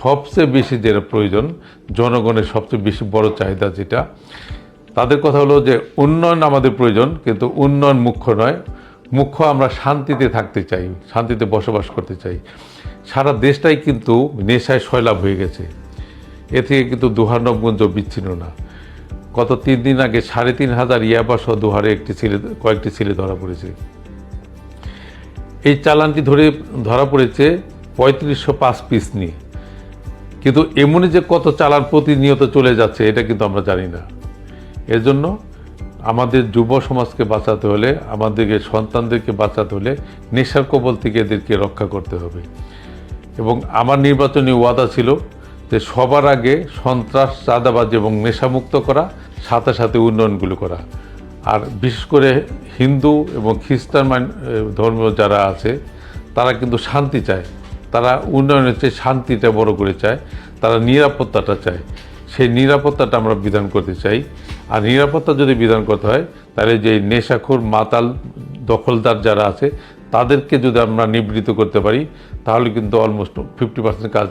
সবচেয়ে বেশি যেটা প্রয়োজন, জনগণের সবচেয়ে বেশি বড় চাহিদা যেটা, তাদের কথা হলো যে উন্নয়ন আমাদের প্রয়োজন, কিন্তু উন্নয়ন মুখ্য নয়। মুখ্য আমরা শান্তিতে থাকতে চাই, শান্তিতে বসবাস করতে চাই। সারা দেশটাই কিন্তু নেশায় সয়লাব হয়ে গেছে। এ থেকে কিন্তু দুহার্নবগঞ্জ বিচ্ছিন্ন না। গত 3 দিন আগে 3,500 ইয়াবাসহ দুহারে কয়েকটি ছেলে ধরা পড়েছে। এই চালানটি ধরা পড়েছে 3505 পিস নিয়ে। কিন্তু এমনই যে কত চালান প্রতিনিয়ত চলে যাচ্ছে এটা কিন্তু আমরা জানি না। এর জন্য আমাদের যুব সমাজকে বাঁচাতে হলে, আমাদেরকে সন্তানদেরকে বাঁচাতে হলে নেশার কবল থেকে এদেরকে রক্ষা করতে হবে। এবং আমার নির্বাচনী ওয়াদা ছিল যে সবার আগে সন্ত্রাস, চাঁদাবাজি এবং নেশামুক্ত করা, সাথে সাথে উন্নয়নগুলো করা। আর বিশেষ করে হিন্দু এবং খ্রিস্টান ধর্মীয় যারা আছে তারা কিন্তু শান্তি চায়। তারা উন্নয়নের চেয়ে শান্তিটা বড় করে চায়, তারা নিরাপত্তাটা চায়। সেই নিরাপত্তাটা আমরা বিধান করতে চাই। আর নিরাপত্তা যদি বিধান করতে হয় তাহলে যে নেশাখোর, মাতাল, দখলদার যারা আছে তাদেরকে যদি আমরা নিবৃত্ত করতে পারি তাহলে কিন্তু অলমোস্ট 50% কাজ